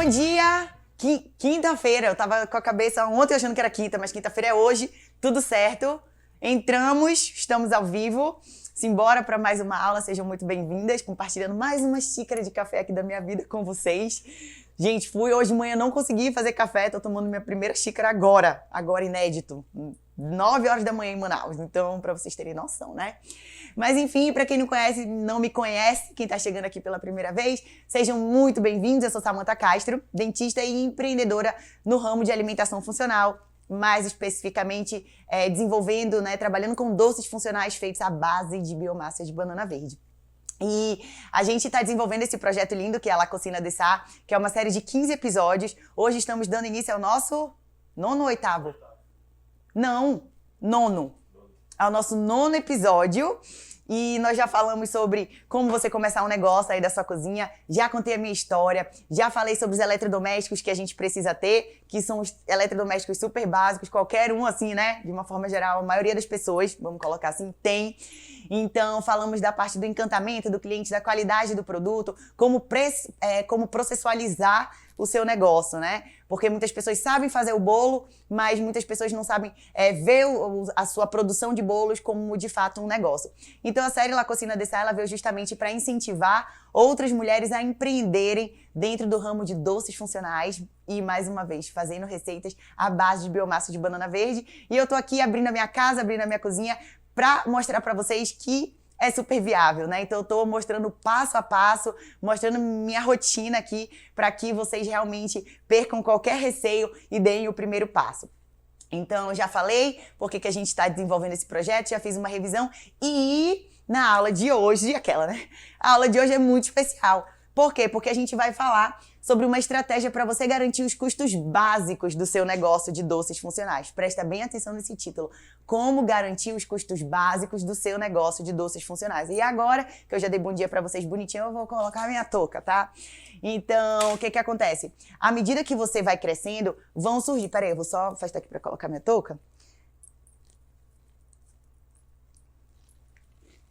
Bom dia! Quinta-feira, eu tava com a cabeça ontem achando que era quinta, mas quinta-feira é hoje, tudo certo. Entramos, estamos ao vivo. Simbora para mais uma aula, sejam muito bem-vindas, compartilhando mais uma xícara de café aqui da minha vida com vocês. Gente, hoje de manhã, não consegui fazer café, tô tomando minha primeira xícara agora inédito, 9 horas da manhã em Manaus, então para vocês terem noção, né? Mas enfim, para quem não me conhece, quem tá chegando aqui pela primeira vez, sejam muito bem-vindos. Eu sou Samantha Castro, dentista e empreendedora no ramo de alimentação funcional, mais especificamente desenvolvendo, trabalhando com doces funcionais feitos à base de biomassa de banana verde. E a gente está desenvolvendo esse projeto lindo que é a La Cocina de Sá, que é uma série de 15 episódios. Hoje estamos dando início ao nosso nono ou oitavo? Não, nono. Ao nosso nono episódio. E nós já falamos sobre como você começar um negócio aí da sua cozinha, já contei a minha história, já falei sobre os eletrodomésticos que a gente precisa ter, que são os eletrodomésticos super básicos, qualquer um assim, né? De uma forma geral, a maioria das pessoas, vamos colocar assim, tem. Então, falamos da parte do encantamento do cliente, da qualidade do produto, como processualizar o seu negócio, né? Porque muitas pessoas sabem fazer o bolo, mas muitas pessoas não sabem ver a sua produção de bolos como, de fato, um negócio. Então, a série La Cocina de Sá, ela veio justamente para incentivar outras mulheres a empreenderem dentro do ramo de doces funcionais e, mais uma vez, fazendo receitas à base de biomassa de banana verde. E eu tô aqui abrindo a minha casa, abrindo a minha cozinha para mostrar para vocês que é super viável, né? Então eu tô mostrando passo a passo, mostrando minha rotina aqui para que vocês realmente percam qualquer receio e deem o primeiro passo. Então eu já falei por que a gente está desenvolvendo esse projeto, já fiz uma revisão e na aula de hoje, a aula de hoje é muito especial. Por quê? Porque a gente vai falar sobre uma estratégia para você garantir os custos básicos do seu negócio de doces funcionais. Presta bem atenção nesse título. Como garantir os custos básicos do seu negócio de doces funcionais. E agora, que eu já dei bom dia para vocês bonitinho, eu vou colocar a minha touca, tá? Então, o que acontece? À medida que você vai crescendo, vão surgir... Peraí, eu vou só afastar aqui para colocar minha touca.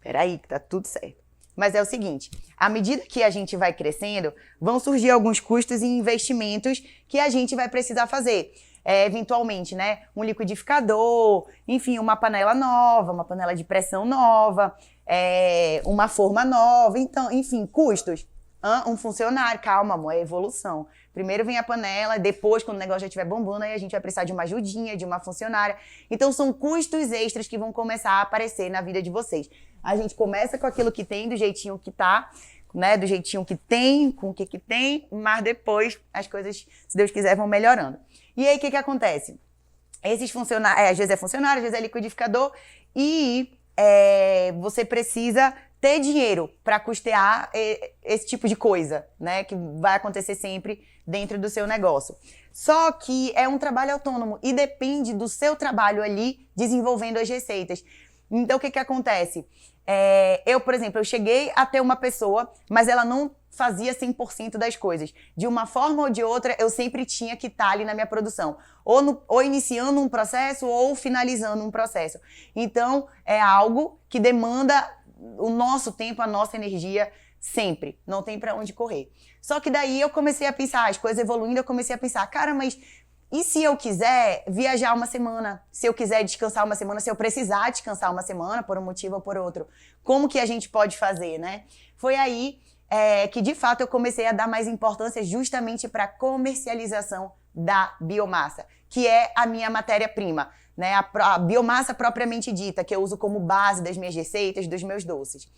Peraí, que tá tudo certo. Mas é o seguinte, à medida que a gente vai crescendo, vão surgir alguns custos e investimentos que a gente vai precisar fazer. Eventualmente, né? Um liquidificador, enfim, uma panela nova, uma panela de pressão nova, uma forma nova, então, enfim, custos. Um funcionário, calma, amor, é evolução. Primeiro vem a panela, depois, quando o negócio já estiver bombando, aí a gente vai precisar de uma ajudinha, de uma funcionária. Então, são custos extras que vão começar a aparecer na vida de vocês. A gente começa com aquilo que tem, do jeitinho que tá, né? Do jeitinho que tem, com o que tem, mas depois as coisas, se Deus quiser, vão melhorando. E aí, o que acontece? Esses funcionários, às vezes é funcionário, às vezes é liquidificador, e você precisa ter dinheiro para custear esse tipo de coisa, né? Que vai acontecer sempre dentro do seu negócio. Só que é um trabalho autônomo e depende do seu trabalho ali desenvolvendo as receitas. Então, o que acontece? Eu, por exemplo, eu cheguei a ter uma pessoa, mas ela não fazia 100% das coisas. De uma forma ou de outra, eu sempre tinha que estar ali na minha produção. Ou iniciando um processo ou finalizando um processo. Então, é algo que demanda o nosso tempo, a nossa energia sempre. Não tem pra onde correr. Só que daí eu comecei a pensar, as coisas evoluindo, eu comecei a pensar, cara, mas e se eu quiser viajar uma semana? Se eu quiser descansar uma semana, se eu precisar descansar uma semana, por um motivo ou por outro, como que a gente pode fazer, né? Foi aí que, de fato, eu comecei a dar mais importância justamente para a comercialização da biomassa, que é a minha matéria-prima, né? A biomassa propriamente dita, que eu uso como base das minhas receitas, dos meus doces.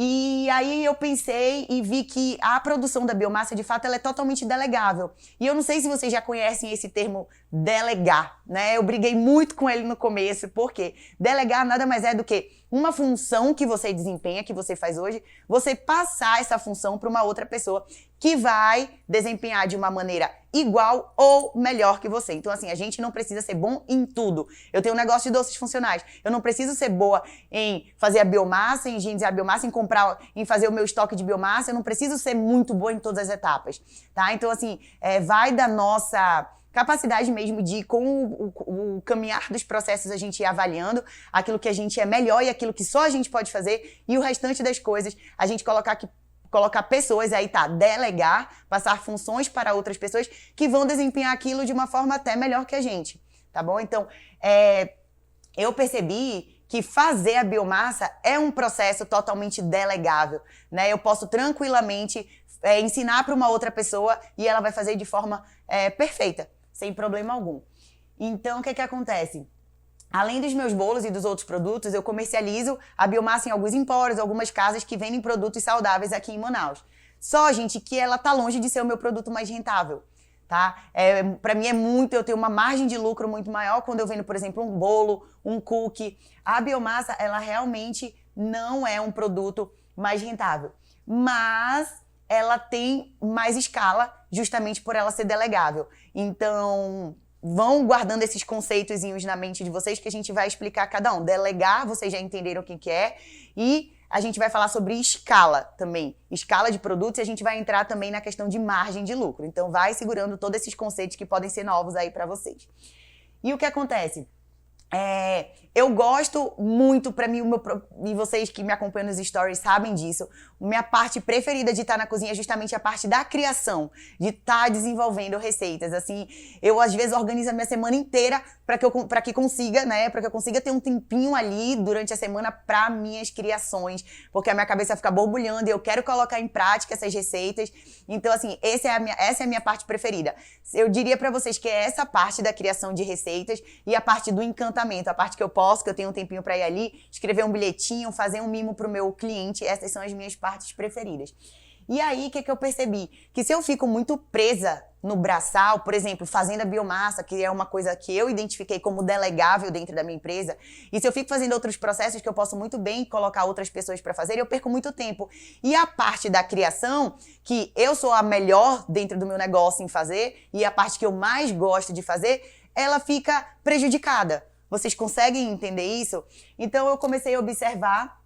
E aí eu pensei e vi que a produção da biomassa, de fato, ela é totalmente delegável. E eu não sei se vocês já conhecem esse termo delegar, né? Eu briguei muito com ele no começo, porque delegar nada mais é do que uma função que você desempenha, que você faz hoje, você passar essa função para uma outra pessoa que vai desempenhar de uma maneira igual ou melhor que você. Então, assim, a gente não precisa ser bom em tudo. Eu tenho um negócio de doces funcionais. Eu não preciso ser boa em fazer a biomassa, em higienizar a biomassa, em fazer o meu estoque de biomassa. Eu não preciso ser muito boa em todas as etapas, tá? Então, assim, vai da nossa capacidade mesmo de, com o caminhar dos processos, a gente ir avaliando aquilo que a gente é melhor e aquilo que só a gente pode fazer, e o restante das coisas a gente colocar que colocar pessoas, aí tá, delegar, passar funções para outras pessoas que vão desempenhar aquilo de uma forma até melhor que a gente, tá bom? Então, eu percebi que fazer a biomassa é um processo totalmente delegável, né? Eu posso tranquilamente ensinar para uma outra pessoa e ela vai fazer de forma perfeita, sem problema algum. Então, o que acontece? Além dos meus bolos e dos outros produtos, eu comercializo a biomassa em alguns empórios, algumas casas que vendem produtos saudáveis aqui em Manaus. Só, gente, que ela tá longe de ser o meu produto mais rentável, tá? Para mim eu tenho uma margem de lucro muito maior quando eu vendo, por exemplo, um bolo, um cookie. A biomassa, ela realmente não é um produto mais rentável, mas ela tem mais escala justamente por ela ser delegável. Então, vão guardando esses conceitozinhos na mente de vocês que a gente vai explicar cada um. Delegar, vocês já entenderam o que é, e a gente vai falar sobre escala também, escala de produtos, e a gente vai entrar também na questão de margem de lucro. Então vai segurando todos esses conceitos que podem ser novos aí para vocês. E o que acontece? Eu gosto muito, para mim, e vocês que me acompanham nos stories sabem disso, minha parte preferida de estar na cozinha é justamente a parte da criação, de estar desenvolvendo receitas. Assim, eu às vezes organizo a minha semana inteira para que eu consiga ter um tempinho ali durante a semana para minhas criações, porque a minha cabeça fica borbulhando e eu quero colocar em prática essas receitas. Então, assim, essa é a minha parte preferida. Eu diria para vocês que é essa parte da criação de receitas e a parte do encantamento, a parte que eu tenho um tempinho para ir ali, escrever um bilhetinho, fazer um mimo pro meu cliente. Essas são as minhas partes preferidas. E aí, o que eu percebi? Que se eu fico muito presa no braçal, por exemplo, fazendo a biomassa, que é uma coisa que eu identifiquei como delegável dentro da minha empresa, e se eu fico fazendo outros processos que eu posso muito bem colocar outras pessoas para fazer, eu perco muito tempo. E a parte da criação, que eu sou a melhor dentro do meu negócio em fazer, e a parte que eu mais gosto de fazer, ela fica prejudicada. Vocês conseguem entender isso? Então eu comecei a observar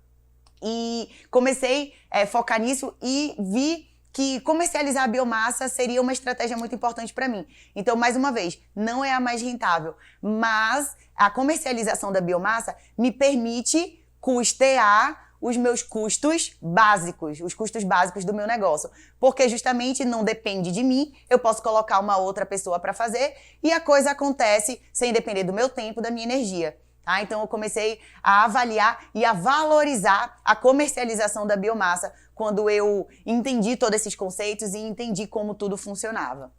e comecei a focar nisso e vi que comercializar a biomassa seria uma estratégia muito importante para mim. Então, mais uma vez, não é a mais rentável, mas a comercialização da biomassa me permite custear os meus custos básicos, os custos básicos do meu negócio. Porque justamente não depende de mim, eu posso colocar uma outra pessoa para fazer e a coisa acontece sem depender do meu tempo, da minha energia. Tá? Então eu comecei a avaliar e a valorizar a comercialização da biomassa quando eu entendi todos esses conceitos e entendi como tudo funcionava.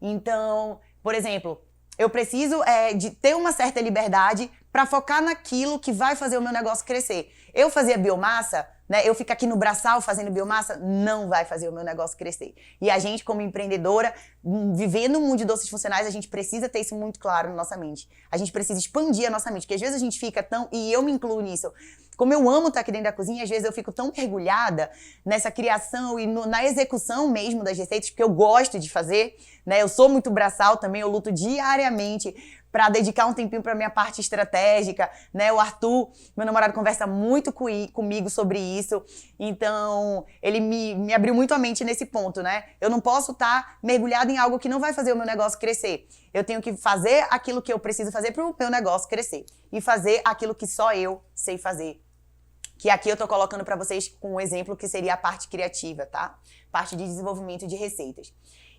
Então, por exemplo, eu preciso de ter uma certa liberdade para focar naquilo que vai fazer o meu negócio crescer. Eu fazer biomassa, né? Eu ficar aqui no braçal fazendo biomassa, não vai fazer o meu negócio crescer. E a gente, como empreendedora, vivendo no mundo de doces funcionais, a gente precisa ter isso muito claro na nossa mente. A gente precisa expandir a nossa mente, porque às vezes a gente fica tão... E eu me incluo nisso. Como eu amo estar aqui dentro da cozinha, às vezes eu fico tão mergulhada nessa criação e na execução mesmo das receitas, porque eu gosto de fazer, né? Eu sou muito braçal também, eu luto diariamente para dedicar um tempinho para minha parte estratégica, né? O Arthur, meu namorado, conversa muito comigo sobre isso, então ele me abriu muito a mente nesse ponto, né? Eu não posso estar mergulhada em algo que não vai fazer o meu negócio crescer. Eu tenho que fazer aquilo que eu preciso fazer para o meu negócio crescer e fazer aquilo que só eu sei fazer. Que aqui eu tô colocando para vocês com um exemplo que seria a parte criativa, tá? Parte de desenvolvimento de receitas.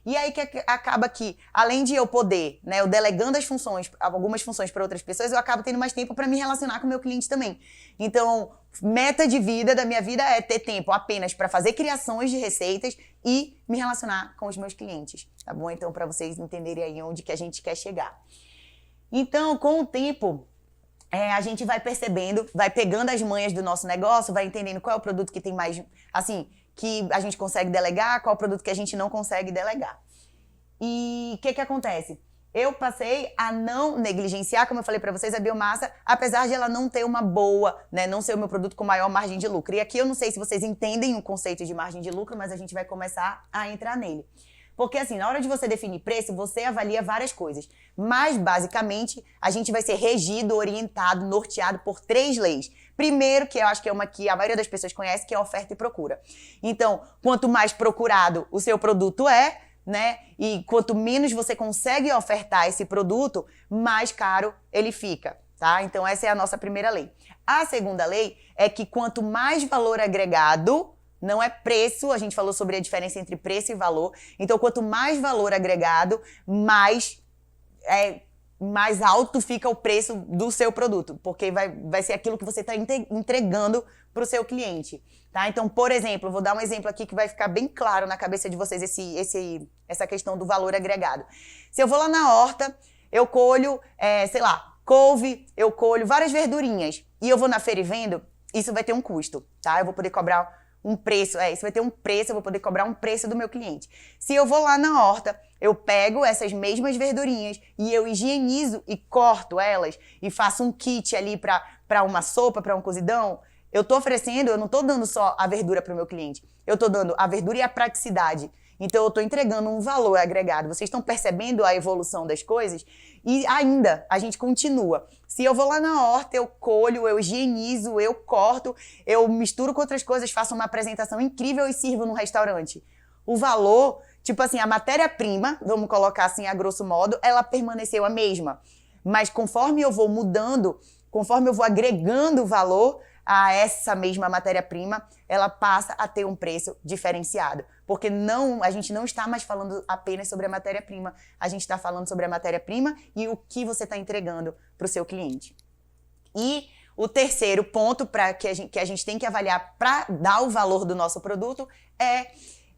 E aí que acaba que, além de eu poder, né, eu delegando as funções, algumas funções para outras pessoas, eu acabo tendo mais tempo para me relacionar com o meu cliente também. Então, meta de vida da minha vida é ter tempo apenas para fazer criações de receitas e me relacionar com os meus clientes, tá bom? Então, para vocês entenderem aí onde que a gente quer chegar. Então, com o tempo, a gente vai percebendo, vai pegando as manhas do nosso negócio, vai entendendo qual é o produto que tem mais, assim, que a gente consegue delegar, qual é o produto que a gente não consegue delegar. E o que acontece? Eu passei a não negligenciar, como eu falei para vocês, a biomassa, apesar de ela não ter uma boa, né, não ser o meu produto com maior margem de lucro. E aqui eu não sei se vocês entendem o conceito de margem de lucro, mas a gente vai começar a entrar nele. Porque assim, na hora de você definir preço, você avalia várias coisas. Mas, basicamente, a gente vai ser regido, orientado, norteado por 3 leis. Primeiro, que eu acho que é uma que a maioria das pessoas conhece, que é oferta e procura. Então, quanto mais procurado o seu produto é, né? E quanto menos você consegue ofertar esse produto, mais caro ele fica, tá? Então, essa é a nossa primeira lei. A segunda lei é que quanto mais valor agregado, Não é preço, a gente falou sobre a diferença entre preço e valor. Então, quanto mais valor agregado, mais alto fica o preço do seu produto, porque vai ser aquilo que você está entregando para o seu cliente, tá? Então, por exemplo, vou dar um exemplo aqui que vai ficar bem claro na cabeça de vocês essa questão do valor agregado. Se eu vou lá na horta, eu colho, sei lá, couve, eu colho várias verdurinhas e eu vou na feira e vendo, isso vai ter um custo, tá? Eu vou poder cobrar um preço, isso vai ter um preço, eu vou poder cobrar um preço do meu cliente. Se eu vou lá na horta, eu pego essas mesmas verdurinhas e eu higienizo e corto elas e faço um kit ali para uma sopa, para um cozidão, eu não tô dando só a verdura para o meu cliente, eu tô dando a verdura e a praticidade. Então, eu estou entregando um valor agregado. Vocês estão percebendo a evolução das coisas? E ainda, a gente continua. Se eu vou lá na horta, eu colho, eu higienizo, eu corto, eu misturo com outras coisas, faço uma apresentação incrível e sirvo num restaurante. O valor, tipo assim, a matéria-prima, vamos colocar assim a grosso modo, ela permaneceu a mesma. Mas conforme eu vou mudando, conforme eu vou agregando valor a essa mesma matéria-prima, ela passa a ter um preço diferenciado. Porque a gente não está mais falando apenas sobre a matéria-prima, a gente está falando sobre a matéria-prima e o que você está entregando para o seu cliente. E o terceiro ponto que a gente tem que avaliar para dar o valor do nosso produto é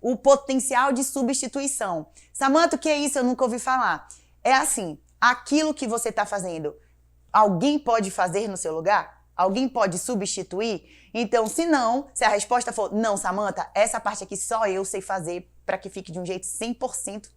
o potencial de substituição. Samanta, o que é isso? Eu nunca ouvi falar. É assim, aquilo que você está fazendo, alguém pode fazer no seu lugar? Alguém pode substituir? Então, se a resposta for, não, Samanta, essa parte aqui só eu sei fazer para que fique de um jeito 100%,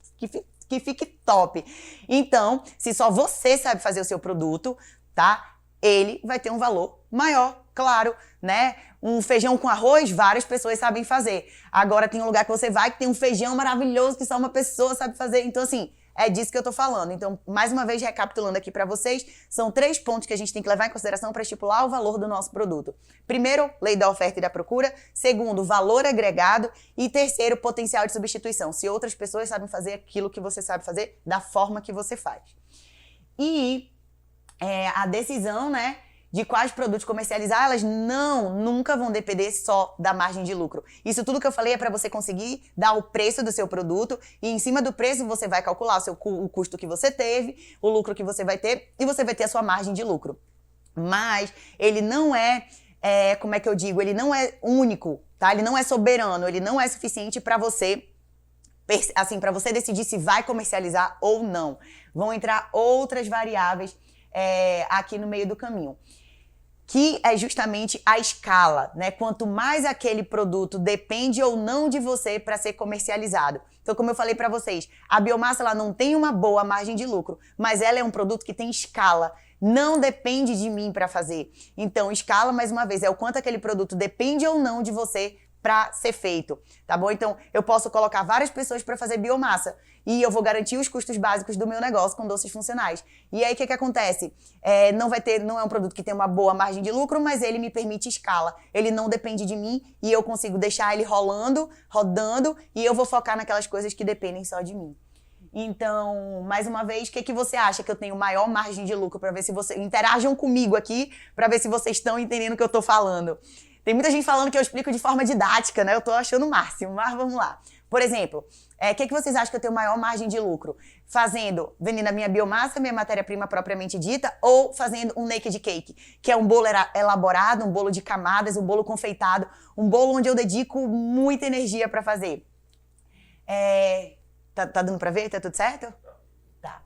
que fique top. Então, se só você sabe fazer o seu produto, tá? Ele vai ter um valor maior, claro, né? Um feijão com arroz, várias pessoas sabem fazer. Agora tem um lugar que você vai que tem um feijão maravilhoso que só uma pessoa sabe fazer. Então, assim, é disso que eu tô falando. Então, mais uma vez, recapitulando aqui para vocês, são 3 pontos que a gente tem que levar em consideração para estipular o valor do nosso produto. Primeiro, lei da oferta e da procura. Segundo, valor agregado. E terceiro, potencial de substituição. Se outras pessoas sabem fazer aquilo que você sabe fazer, da forma que você faz. E a decisão, né, de quais produtos comercializar, elas nunca vão depender só da margem de lucro. Isso tudo que eu falei é para você conseguir dar o preço do seu produto e em cima do preço você vai calcular o custo que você teve, o lucro que você vai ter e você vai ter a sua margem de lucro. Mas ele não como é que eu digo, ele não é único, tá? Ele não é soberano, ele não é suficiente para você, assim, para você decidir se vai comercializar ou não. Vão entrar outras variáveis aqui no meio do caminho, que é justamente a escala, né? Quanto mais aquele produto depende ou não de você para ser comercializado. Então, como eu falei para vocês, a biomassa ela não tem uma boa margem de lucro, mas ela é um produto que tem escala. Não depende de mim para fazer. Então, escala, mais uma vez, é o quanto aquele produto depende ou não de você para ser feito, tá bom? Então, eu posso colocar várias pessoas para fazer biomassa e eu vou garantir os custos básicos do meu negócio com doces funcionais. E aí, o que acontece? Não é um produto que tem uma boa margem de lucro, mas ele me permite escala. Ele não depende de mim e eu consigo deixar ele rodando, e eu vou focar naquelas coisas que dependem só de mim. Então, mais uma vez, o que você acha que eu tenho maior margem de lucro? Para ver se vocês interajam comigo aqui, para ver se vocês estão entendendo o que eu tô falando. Tem muita gente falando que eu explico de forma didática, né? Eu tô achando o máximo, mas vamos lá. Por exemplo, o que vocês acham que eu tenho maior margem de lucro? Vendendo a minha biomassa, minha matéria-prima propriamente dita, ou fazendo um naked cake, que é um bolo elaborado, um bolo de camadas, um bolo confeitado, um bolo onde eu dedico muita energia para fazer. Tá dando pra ver? Tá tudo certo? Tá.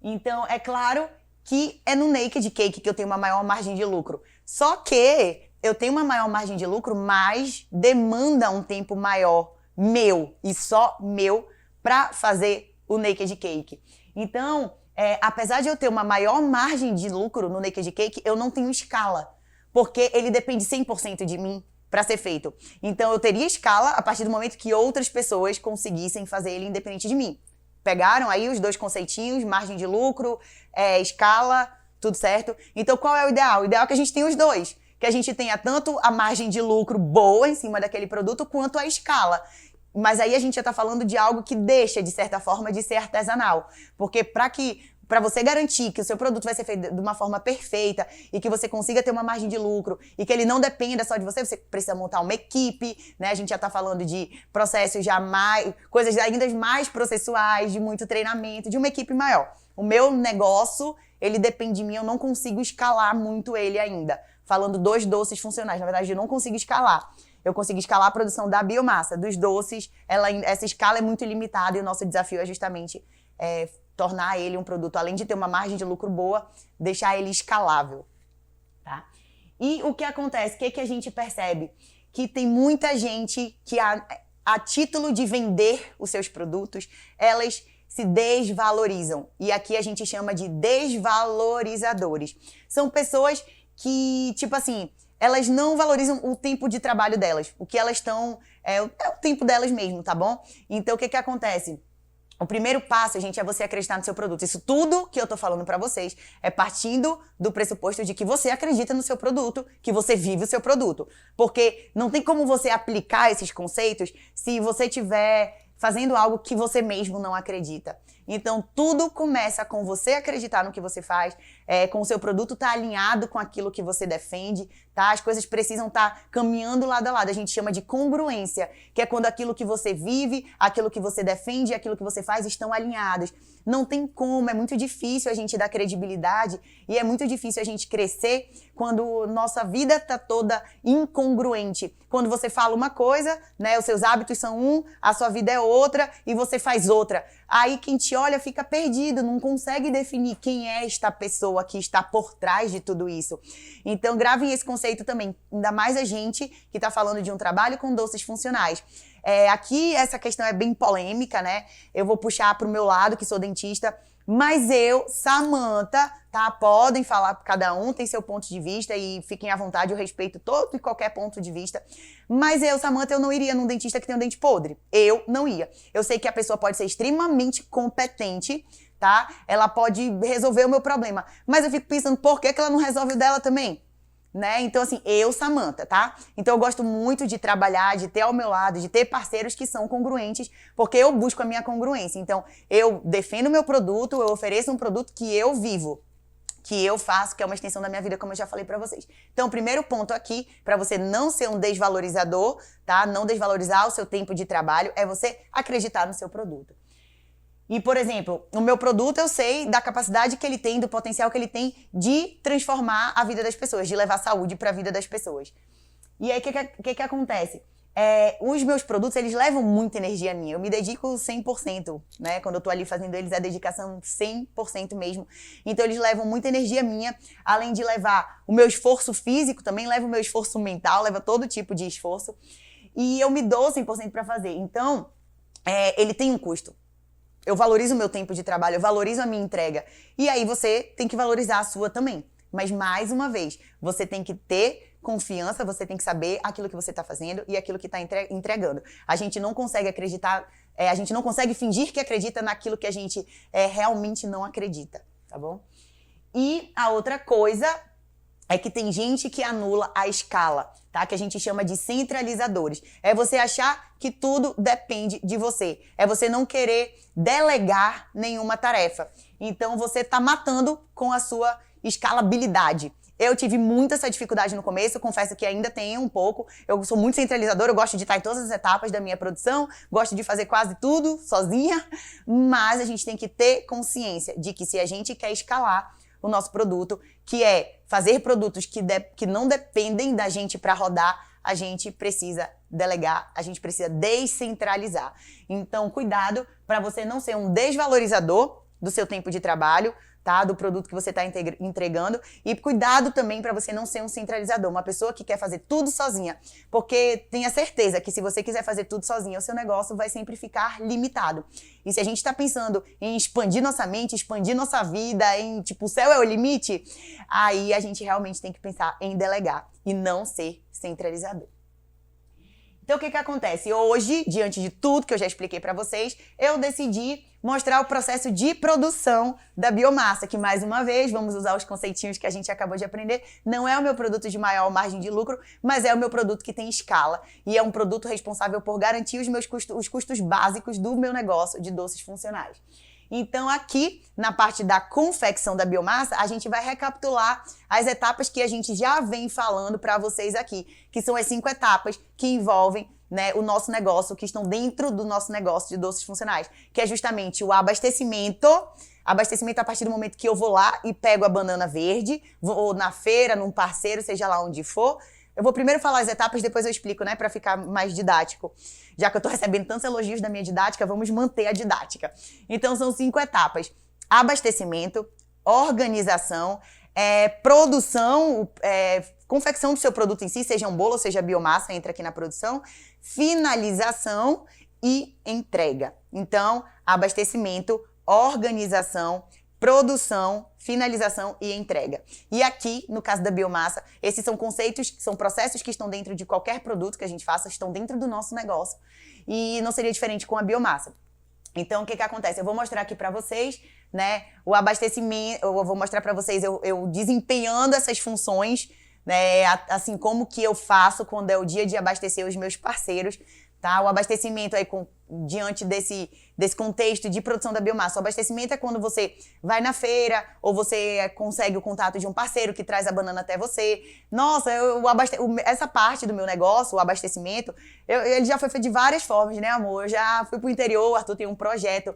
Então, é claro que é no naked cake que eu tenho uma maior margem de lucro. Só que eu tenho uma maior margem de lucro, mas demanda um tempo maior meu e só meu para fazer o naked cake. Então, apesar de eu ter uma maior margem de lucro no naked cake, eu não tenho escala, porque ele depende 100% de mim para ser feito. Então, eu teria escala a partir do momento que outras pessoas conseguissem fazer ele independente de mim. Pegaram aí os 2 conceitinhos, margem de lucro, escala, tudo certo? Então, qual é o ideal? O ideal é que a gente tenha os 2. Que a gente tenha tanto a margem de lucro boa em cima daquele produto, quanto a escala. Mas aí a gente já está falando de algo que deixa, de certa forma, de ser artesanal. Porque para para você garantir que o seu produto vai ser feito de uma forma perfeita e que você consiga ter uma margem de lucro e que ele não dependa só de você, você precisa montar uma equipe, né? A gente já tá falando de processos já mais, coisas ainda mais processuais, de muito treinamento, de uma equipe maior. O meu negócio, ele depende de mim, eu não consigo escalar muito ele ainda. Falando dos doces funcionais, na verdade eu não consigo escalar. Eu consigo escalar a produção da biomassa. Dos doces, essa escala é muito limitada e o nosso desafio é justamente tornar ele um produto, além de ter uma margem de lucro boa, deixar ele escalável, tá? E o que acontece? O que a gente percebe? Que tem muita gente que, a título de vender os seus produtos, elas se desvalorizam. E aqui a gente chama de desvalorizadores. São pessoas que, tipo assim, elas não valorizam o tempo de trabalho delas. O que elas estão... É o tempo delas mesmo, tá bom? Então, o que acontece? O primeiro passo, gente, é você acreditar no seu produto. Isso tudo que eu tô falando pra vocês é partindo do pressuposto de que você acredita no seu produto, que você vive o seu produto. Porque não tem como você aplicar esses conceitos se você tiver fazendo algo que você mesmo não acredita. Então, tudo começa com você acreditar no que você faz, com o seu produto estar alinhado com aquilo que você defende, tá? As coisas precisam estar caminhando lado a lado. A gente chama de congruência, que é quando aquilo que você vive, aquilo que você defende e aquilo que você faz estão alinhados. Não tem como, é muito difícil a gente dar credibilidade e é muito difícil a gente crescer quando nossa vida tá toda incongruente. Quando você fala uma coisa, né, os seus hábitos são um, a sua vida é outra e você faz outra. Aí quem te olha fica perdido, não consegue definir quem é esta pessoa que está por trás de tudo isso. Então gravem esse conceito também, ainda mais a gente que tá falando de um trabalho com doces funcionais. Aqui essa questão é bem polêmica, né? Eu vou puxar pro meu lado, que sou dentista, mas eu, Samantha, tá? Podem falar, cada um tem seu ponto de vista e fiquem à vontade, eu respeito todo e qualquer ponto de vista. Mas eu, Samantha, eu não iria num dentista que tem um dente podre. Eu não ia. Eu sei que a pessoa pode ser extremamente competente, tá? Ela pode resolver o meu problema. Mas eu fico pensando, por que ela não resolve o dela também? Né? Então, assim, eu, Samantha, tá? Então, eu gosto muito de trabalhar, de ter ao meu lado, de ter parceiros que são congruentes, porque eu busco a minha congruência. Então, eu defendo o meu produto, eu ofereço um produto que eu vivo, que eu faço, que é uma extensão da minha vida, como eu já falei pra vocês. Então, o primeiro ponto aqui, pra você não ser um desvalorizador, tá? Não desvalorizar o seu tempo de trabalho, é você acreditar no seu produto. E, por exemplo, o meu produto eu sei da capacidade que ele tem, do potencial que ele tem de transformar a vida das pessoas, de levar saúde para a vida das pessoas. E aí, o que acontece? Os meus produtos, eles levam muita energia minha. Eu me dedico 100%, né? Quando eu tô ali fazendo eles, é dedicação 100% mesmo. Então, eles levam muita energia minha, além de levar o meu esforço físico, também leva o meu esforço mental, leva todo tipo de esforço. E eu me dou 100% para fazer. Então, ele tem um custo. Eu valorizo o meu tempo de trabalho, eu valorizo a minha entrega. E aí você tem que valorizar a sua também. Mas, mais uma vez, você tem que ter confiança, você tem que saber aquilo que você está fazendo e aquilo que está entregando. A gente não consegue acreditar, a gente não consegue fingir que acredita naquilo que a gente realmente não acredita, tá bom? E a outra coisa é que tem gente que anula a escala, tá? Que a gente chama de centralizadores. É você achar que tudo depende de você. É você não querer delegar nenhuma tarefa. Então, você tá matando com a sua escalabilidade. Eu tive muita essa dificuldade no começo, eu confesso que ainda tenho um pouco. Eu sou muito centralizadora, eu gosto de estar em todas as etapas da minha produção, gosto de fazer quase tudo sozinha, mas a gente tem que ter consciência de que se a gente quer escalar o nosso produto, que é fazer produtos que não dependem da gente para rodar, a gente precisa delegar, a gente precisa descentralizar. Então, cuidado para você não ser um desvalorizador do seu tempo de trabalho, tá? Do produto que você está entregando. E cuidado também para você não ser um centralizador, uma pessoa que quer fazer tudo sozinha. Porque tenha certeza que se você quiser fazer tudo sozinha, o seu negócio vai sempre ficar limitado. E se a gente está pensando em expandir nossa mente, expandir nossa vida, em tipo, o céu é o limite, aí a gente realmente tem que pensar em delegar e não ser centralizador. Então, o que acontece? Hoje, diante de tudo que eu já expliquei para vocês, eu decidi mostrar o processo de produção da biomassa, que, mais uma vez, vamos usar os conceitinhos que a gente acabou de aprender, não é o meu produto de maior margem de lucro, mas é o meu produto que tem escala e é um produto responsável por garantir os custos básicos do meu negócio de doces funcionais. Então, aqui, na parte da confecção da biomassa, a gente vai recapitular as etapas que a gente já vem falando para vocês aqui, que são as 5 etapas que envolvem, né, o nosso negócio, que estão dentro do nosso negócio de doces funcionais, que é justamente o abastecimento. Abastecimento a partir do momento que eu vou lá e pego a banana verde, vou na feira, num parceiro, seja lá onde for. Eu vou primeiro falar as etapas, depois eu explico, né, para ficar mais didático. Já que eu tô recebendo tantos elogios da minha didática, vamos manter a didática. Então, são 5 etapas. Abastecimento, organização, produção, confecção do seu produto em si, seja um bolo ou seja biomassa, entra aqui na produção, finalização e entrega. Então, abastecimento, organização, produção, finalização e entrega. E aqui, no caso da biomassa, esses são conceitos, são processos que estão dentro de qualquer produto que a gente faça, estão dentro do nosso negócio. E não seria diferente com a biomassa. Então, o que acontece? Eu vou mostrar aqui para vocês, né, o abastecimento, eu vou mostrar para vocês eu desempenhando essas funções, né, assim como que eu faço quando é o dia de abastecer os meus parceiros, tá? O abastecimento aí diante desse contexto de produção da biomassa. O abastecimento é quando você vai na feira ou você consegue o contato de um parceiro que traz a banana até você. Nossa, essa parte do meu negócio, o abastecimento, ele já foi feito de várias formas, né, amor? Eu já fui pro interior, o Arthur tem um projeto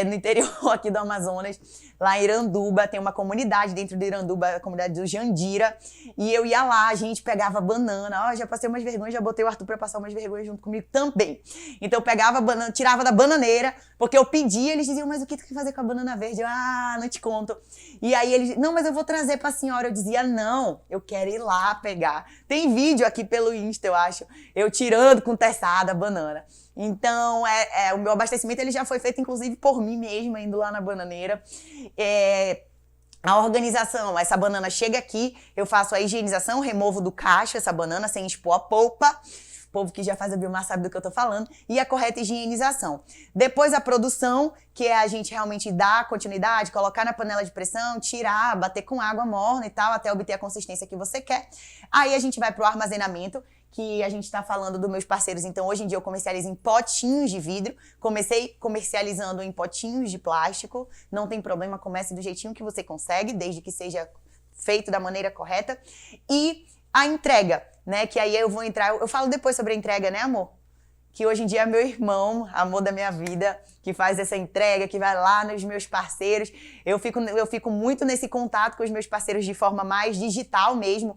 no interior aqui do Amazonas, lá em Iranduba, tem uma comunidade dentro de Iranduba, a comunidade do Jandira, e eu ia lá, a gente pegava banana, já passei umas vergonhas, já botei o Arthur pra passar umas vergonhas junto comigo também. Então eu pegava a banana, tirava da bananeira, porque eu pedia, eles diziam, mas o que tu quer fazer com a banana verde? Eu, não te conto. E aí eles, não, mas eu vou trazer pra senhora. Eu dizia, não, eu quero ir lá pegar. Tem vídeo aqui pelo Insta, eu acho, eu tirando com teçada a banana. Então, o meu abastecimento ele já foi feito, inclusive, por mim mesma, indo lá na bananeira. A organização, essa banana chega aqui, eu faço a higienização, removo do cacho essa banana sem expor a polpa. O povo que já faz a biomassa sabe do que eu tô falando. E a correta higienização. Depois a produção, que é a gente realmente dar continuidade, colocar na panela de pressão, tirar, bater com água morna e tal, até obter a consistência que você quer. Aí a gente vai pro armazenamento, que a gente está falando dos meus parceiros. Então, hoje em dia eu comercializo em potinhos de vidro. Comecei comercializando em potinhos de plástico. Não tem problema, comece do jeitinho que você consegue, desde que seja feito da maneira correta. E a entrega, né? Que aí eu vou entrar... Eu falo depois sobre a entrega, né, amor? Que hoje em dia é meu irmão, amor da minha vida, que faz essa entrega, que vai lá nos meus parceiros. Eu fico muito nesse contato com os meus parceiros de forma mais digital mesmo.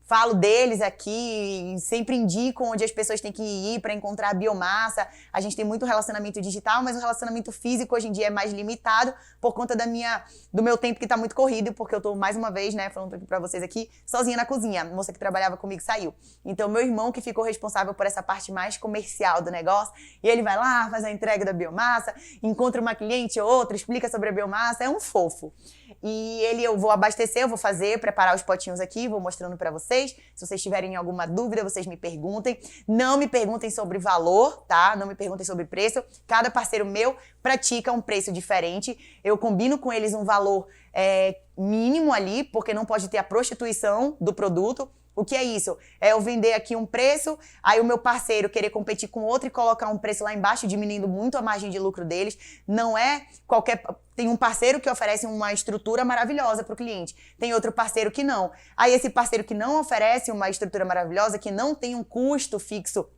Falo deles aqui, sempre indico onde as pessoas têm que ir para encontrar a biomassa. A gente tem muito relacionamento digital, mas o relacionamento físico hoje em dia é mais limitado por conta do meu tempo que está muito corrido, porque eu estou mais uma vez, né, falando para vocês aqui, sozinha na cozinha. A moça que trabalhava comigo saiu. Então, meu irmão que ficou responsável por essa parte mais comercial do negócio, e ele vai lá, faz a entrega da biomassa, encontra uma cliente ou outra, explica sobre a biomassa, é um fofo. E eu vou abastecer, eu vou preparar os potinhos aqui, vou mostrando para vocês. Se vocês tiverem alguma dúvida, vocês me perguntem. Não me perguntem sobre valor, tá? Não me perguntem sobre preço. Cada parceiro meu pratica um preço diferente. Eu combino com eles um valor mínimo ali, porque não pode ter a prostituição do produto. O que é isso? É eu vender aqui um preço, aí o meu parceiro querer competir com outro e colocar um preço lá embaixo, diminuindo muito a margem de lucro deles. Não é qualquer... Tem um parceiro que oferece uma estrutura maravilhosa para o cliente. Tem outro parceiro que não. Aí esse parceiro que não oferece uma estrutura maravilhosa, que não tem um custo fixo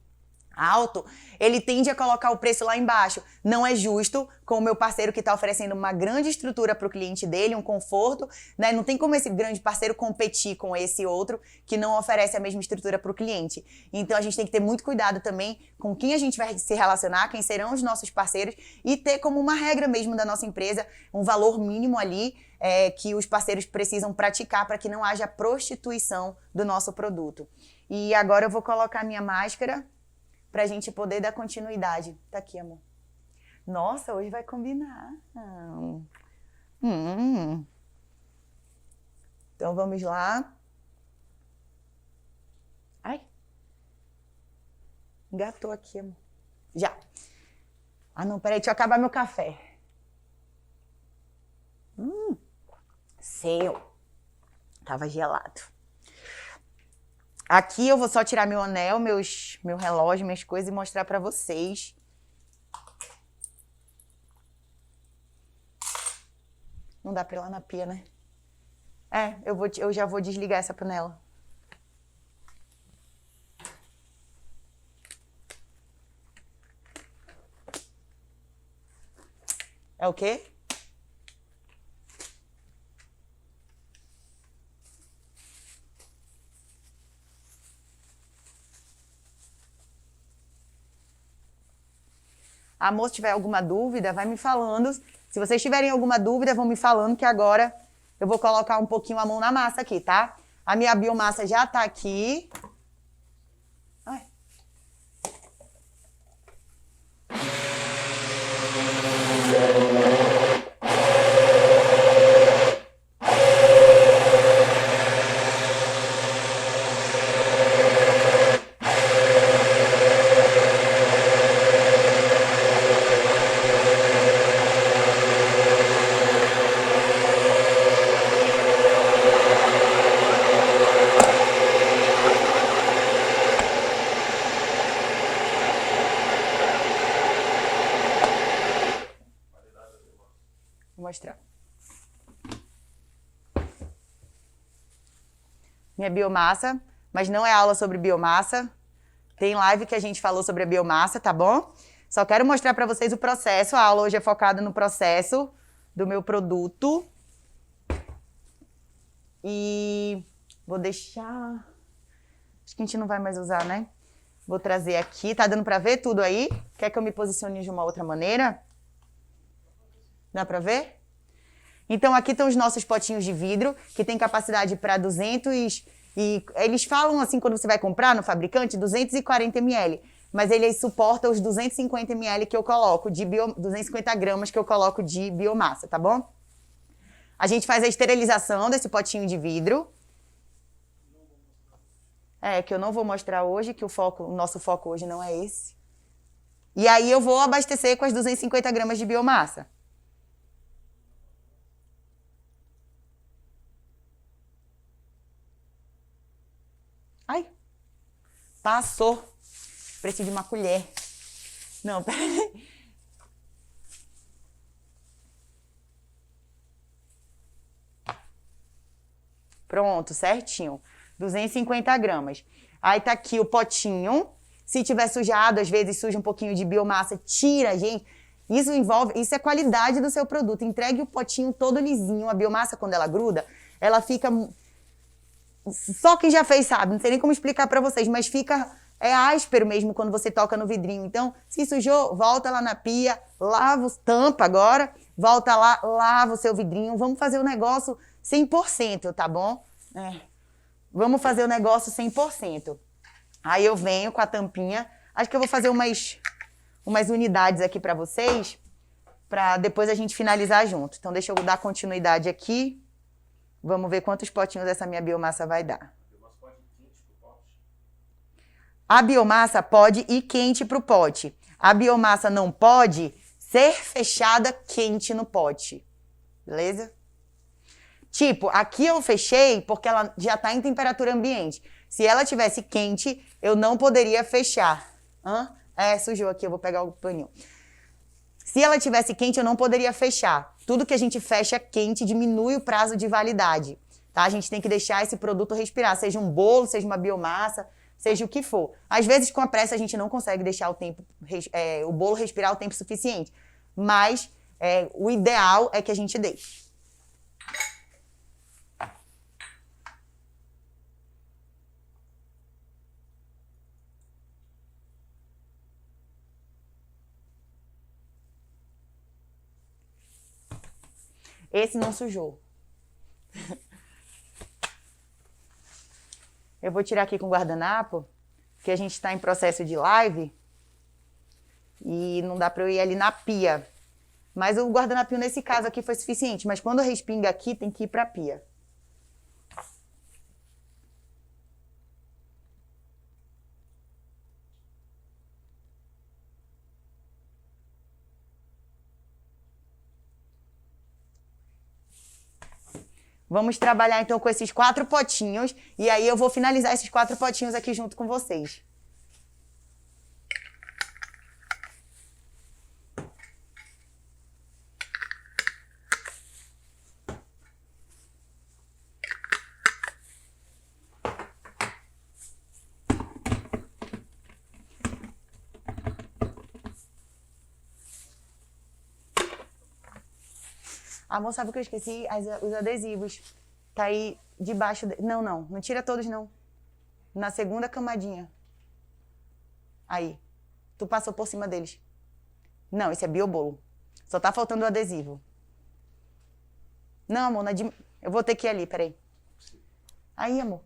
alto, ele tende a colocar o preço lá embaixo. Não é justo com o meu parceiro que está oferecendo uma grande estrutura para o cliente dele, um conforto, né? Não tem como esse grande parceiro competir com esse outro que não oferece a mesma estrutura para o cliente. Então a gente tem que ter muito cuidado também com quem a gente vai se relacionar, quem serão os nossos parceiros e ter como uma regra mesmo da nossa empresa um valor mínimo ali que os parceiros precisam praticar para que não haja prostituição do nosso produto. E agora eu vou colocar a minha máscara pra gente poder dar continuidade. Tá aqui, amor. Nossa, hoje vai combinar. Então, vamos lá. Ai. Engatou aqui, amor. Já. Não, peraí, deixa eu acabar meu café. Seu. Tava gelado. Aqui eu vou só tirar meu anel, meu relógio, minhas coisas e mostrar pra vocês. Não dá pra ir lá na pia, né? Eu já vou desligar essa panela. É o quê? Amor, se tiver alguma dúvida, vai me falando. Se vocês tiverem alguma dúvida, vão me falando que agora eu vou colocar um pouquinho a mão na massa aqui, tá? A minha biomassa já tá aqui. Ai. Vou mostrar. Minha biomassa, mas não é aula sobre biomassa. Tem live que a gente falou sobre a biomassa, tá bom? Só quero mostrar para vocês o processo. A aula hoje é focada no processo do meu produto. E vou deixar... Acho que a gente não vai mais usar, né? Vou trazer aqui. Tá dando para ver tudo aí? Quer que eu me posicione de uma outra maneira? Dá para ver? Então, aqui estão os nossos potinhos de vidro, que tem capacidade para 200... E eles falam assim, quando você vai comprar no fabricante, 240 ml. Mas ele suporta os 250 ml que eu coloco, 250 gramas que eu coloco de biomassa, tá bom? A gente faz a esterilização desse potinho de vidro. Que eu não vou mostrar hoje, que o nosso foco hoje não é esse. E aí eu vou abastecer com as 250 gramas de biomassa. Ai, passou. Preciso de uma colher. Não, peraí. Pronto, certinho. 250 gramas. Aí tá aqui o potinho. Se tiver sujado, às vezes suja um pouquinho de biomassa, tira, gente. Isso é qualidade do seu produto. Entregue o potinho todo lisinho. A biomassa, quando ela gruda, ela fica... Só quem já fez sabe, não sei nem como explicar pra vocês, mas fica áspero mesmo quando você toca no vidrinho. Então, se sujou, volta lá na pia, tampa agora, volta lá, lava o seu vidrinho. Vamos fazer o negócio 100%, tá bom? Vamos fazer o negócio 100%. Aí eu venho com a tampinha. Acho que eu vou fazer umas unidades aqui pra vocês, pra depois a gente finalizar junto. Então, deixa eu dar continuidade aqui. Vamos ver quantos potinhos essa minha biomassa vai dar. A biomassa pode ir quente para o pote. A biomassa não pode ser fechada quente no pote. Beleza? Tipo, aqui eu fechei porque ela já está em temperatura ambiente. Se ela tivesse quente, eu não poderia fechar. Sujou aqui, eu vou pegar o paninho. Se ela tivesse quente, eu não poderia fechar. Tudo que a gente fecha quente diminui o prazo de validade, tá? A gente tem que deixar esse produto respirar, seja um bolo, seja uma biomassa, seja o que for. Às vezes, com a pressa, a gente não consegue deixar o bolo respirar o tempo suficiente, mas o ideal é que a gente deixe. Esse não sujou. Eu vou tirar aqui com o guardanapo, porque a gente está em processo de live e não dá para eu ir ali na pia. Mas o guardanapinho nesse caso aqui foi suficiente, mas quando respinga aqui tem que ir para a pia. Vamos trabalhar então com esses 4 potinhos e aí eu vou finalizar esses 4 potinhos aqui junto com vocês. Amor, sabe o que eu esqueci? Os adesivos. Tá aí debaixo... Não tira todos, não. Na segunda camadinha. Aí. Tu passou por cima deles. Não, esse é biobolo. Só tá faltando o adesivo. Não, amor, eu vou ter que ir ali, peraí. Aí, amor.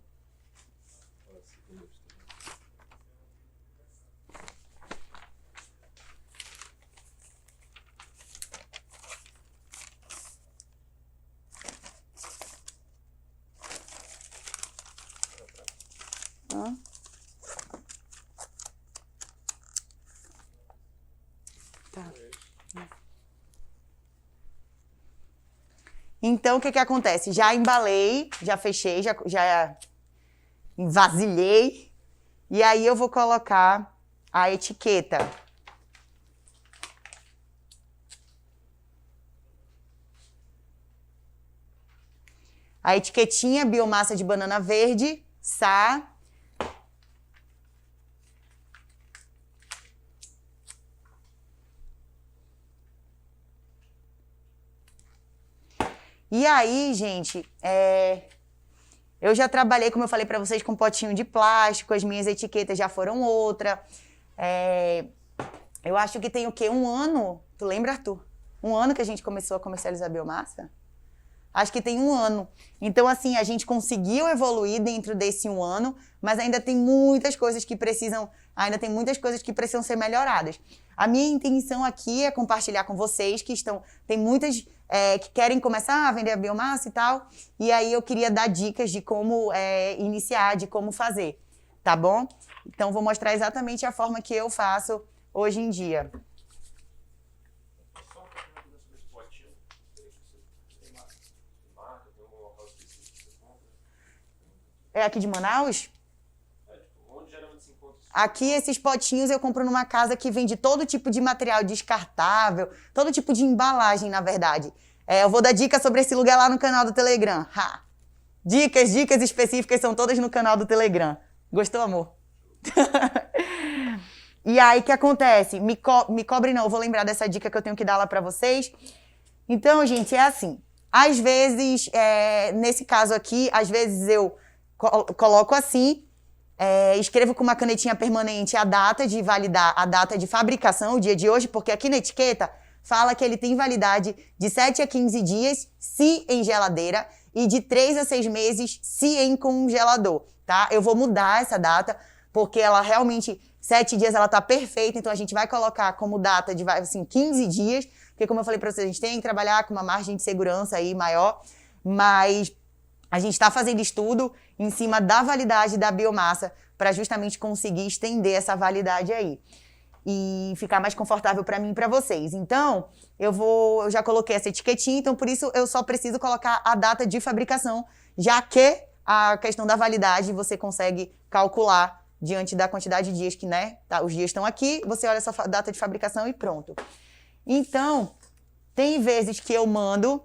Tá. Então, o que acontece? Já embalei, já fechei, já envasilhei. E aí eu vou colocar a etiqueta. A etiquetinha biomassa de banana verde, Sá. E aí, gente, eu já trabalhei, como eu falei para vocês, com potinho de plástico, as minhas etiquetas já foram outra. Eu acho que tem o quê? 1 ano? Tu lembra, Arthur? 1 ano que a gente começou a comercializar biomassa? Acho que tem 1 ano. Então, assim, a gente conseguiu evoluir dentro desse 1 ano, mas ainda tem muitas coisas que precisam ser melhoradas. A minha intenção aqui é compartilhar com vocês tem muitas que querem começar a vender a biomassa e tal, e aí eu queria dar dicas de como iniciar, de como fazer, tá bom? Então, vou mostrar exatamente a forma que eu faço hoje em dia. É aqui de Manaus? Onde geralmente se encontra isso? Aqui, esses potinhos eu compro numa casa que vende todo tipo de material descartável, todo tipo de embalagem, na verdade. Eu vou dar dicas sobre esse lugar lá no canal do Telegram. Ha! Dicas específicas são todas no canal do Telegram. Gostou, amor? E aí, o que acontece? Me cobre não, eu vou lembrar dessa dica que eu tenho que dar lá pra vocês. Então, gente, é assim. Às vezes, nesse caso aqui, às vezes eu coloco assim, escrevo com uma canetinha permanente a data de validar, a data de fabricação, o dia de hoje, porque aqui na etiqueta fala que ele tem validade de 7 a 15 dias, se em geladeira, e de 3 a 6 meses, se em congelador, tá? Eu vou mudar essa data, porque ela realmente, 7 dias ela tá perfeita, então a gente vai colocar como data de, assim, 15 dias, porque como eu falei pra vocês, a gente tem que trabalhar com uma margem de segurança aí maior, mas a gente está fazendo estudo em cima da validade da biomassa para justamente conseguir estender essa validade aí e ficar mais confortável para mim e para vocês. Então, eu já coloquei essa etiquetinha, então por isso eu só preciso colocar a data de fabricação, já que a questão da validade você consegue calcular diante da quantidade de dias que, né, tá, os dias estão aqui, você olha essa data de fabricação e pronto. Então, tem vezes que eu mando,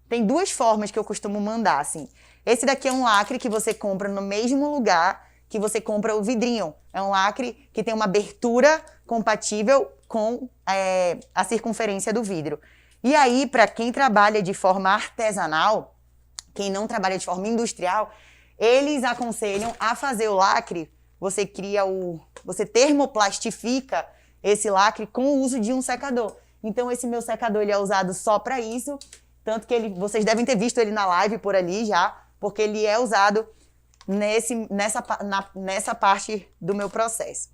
tem 2 formas que eu costumo mandar, assim. Esse daqui é um lacre que você compra no mesmo lugar que você compra o vidrinho. É um lacre que tem uma abertura compatível com a circunferência do vidro. E aí, para quem trabalha de forma artesanal, quem não trabalha de forma industrial, eles aconselham a fazer o lacre, você termoplastifica esse lacre com o uso de um secador. Então, esse meu secador ele é usado só para isso, tanto que vocês devem ter visto ele na live por ali já, porque ele é usado nessa parte do meu processo.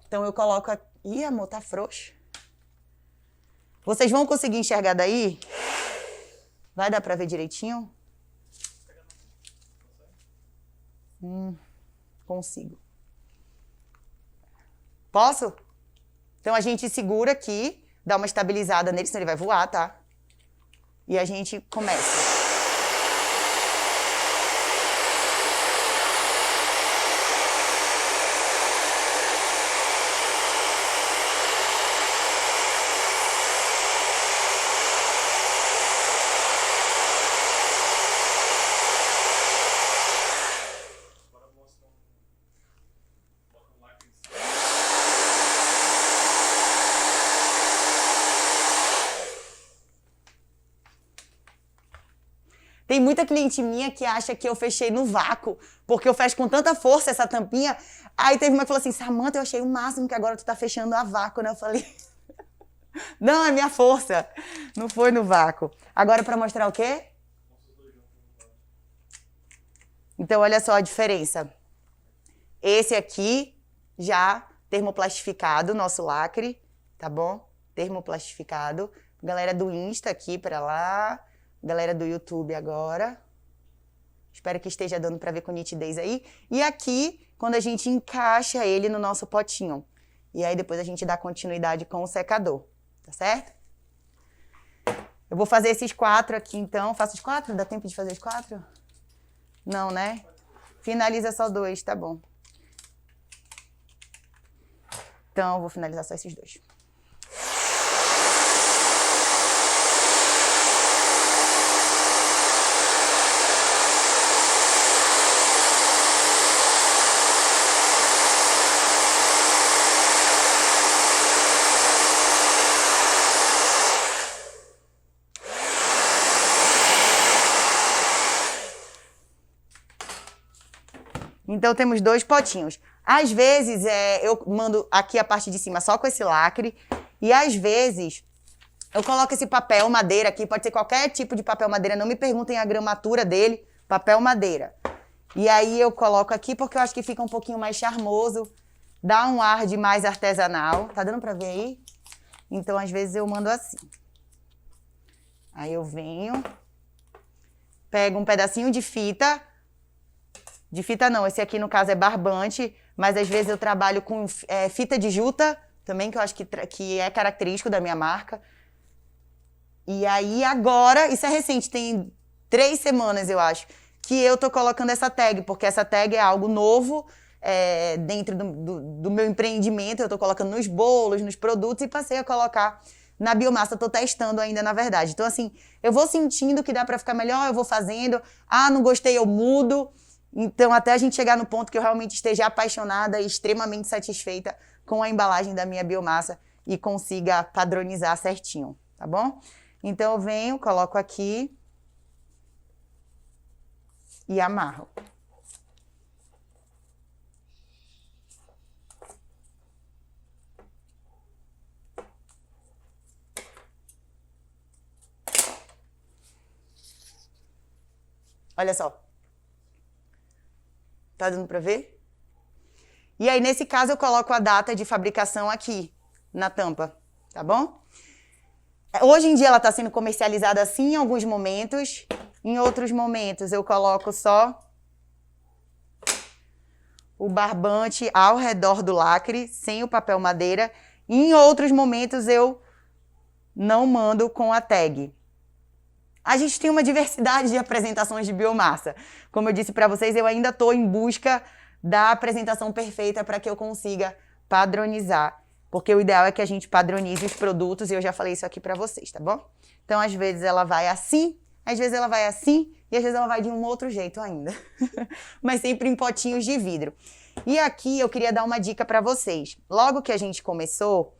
Então, eu coloco aqui... Ih, amor, tá frouxo. Vocês vão conseguir enxergar daí? Vai dar pra ver direitinho? Consigo. Posso? Então, a gente segura aqui, dá uma estabilizada nele, senão ele vai voar, tá? E a gente começa. Tem muita cliente minha que acha que eu fechei no vácuo, porque eu fecho com tanta força essa tampinha. Aí teve uma que falou assim, Samanta, eu achei o máximo que agora tu tá fechando a vácuo, né? Eu falei, não, é minha força. Não foi no vácuo. Agora para mostrar o quê? Então, olha só a diferença. Esse aqui já termoplastificado, nosso lacre, tá bom? Termoplastificado. Galera do Insta aqui para lá. Galera do YouTube agora. Espero que esteja dando para ver com nitidez aí. E aqui, quando a gente encaixa ele no nosso potinho. E aí depois a gente dá continuidade com o secador. Tá certo? Eu vou fazer esses 4 aqui, então. Faço os 4? Dá tempo de fazer os 4? Não, né? Finaliza só 2, tá bom. Então, eu vou finalizar só esses 2. Então, temos 2 potinhos. Às vezes, eu mando aqui a parte de cima só com esse lacre. E às vezes, eu coloco esse papel madeira aqui. Pode ser qualquer tipo de papel madeira. Não me perguntem a gramatura dele. Papel madeira. E aí, eu coloco aqui porque eu acho que fica um pouquinho mais charmoso. Dá um ar de mais artesanal. Tá dando pra ver aí? Então, às vezes, eu mando assim. Aí, eu venho. Pego um pedacinho de fita. De fita não, esse aqui no caso é barbante, mas às vezes eu trabalho com fita de juta, também que eu acho que é característico da minha marca. E aí agora, isso é recente, tem 3 semanas eu acho, que eu tô colocando essa tag, porque essa tag é algo novo dentro do meu empreendimento, eu tô colocando nos bolos, nos produtos e passei a colocar na biomassa, tô testando ainda na verdade. Então assim, eu vou sentindo que dá pra ficar melhor, eu vou fazendo, não gostei, eu mudo. Então, até a gente chegar no ponto que eu realmente esteja apaixonada e extremamente satisfeita com a embalagem da minha biomassa e consiga padronizar certinho, tá bom? Então, eu venho, coloco aqui e amarro. Olha só. Tá dando pra ver? E aí, nesse caso, eu coloco a data de fabricação aqui, na tampa, tá bom? Hoje em dia, ela tá sendo comercializada assim em alguns momentos. Em outros momentos, eu coloco só o barbante ao redor do lacre, sem o papel madeira. E em outros momentos, eu não mando com a tag. A gente tem uma diversidade de apresentações de biomassa. Como eu disse para vocês, eu ainda estou em busca da apresentação perfeita para que eu consiga padronizar. Porque o ideal é que a gente padronize os produtos e eu já falei isso aqui para vocês, tá bom? Então, às vezes ela vai assim, às vezes ela vai assim e às vezes ela vai de um outro jeito ainda. Mas sempre em potinhos de vidro. E aqui eu queria dar uma dica para vocês. Logo que a gente começou,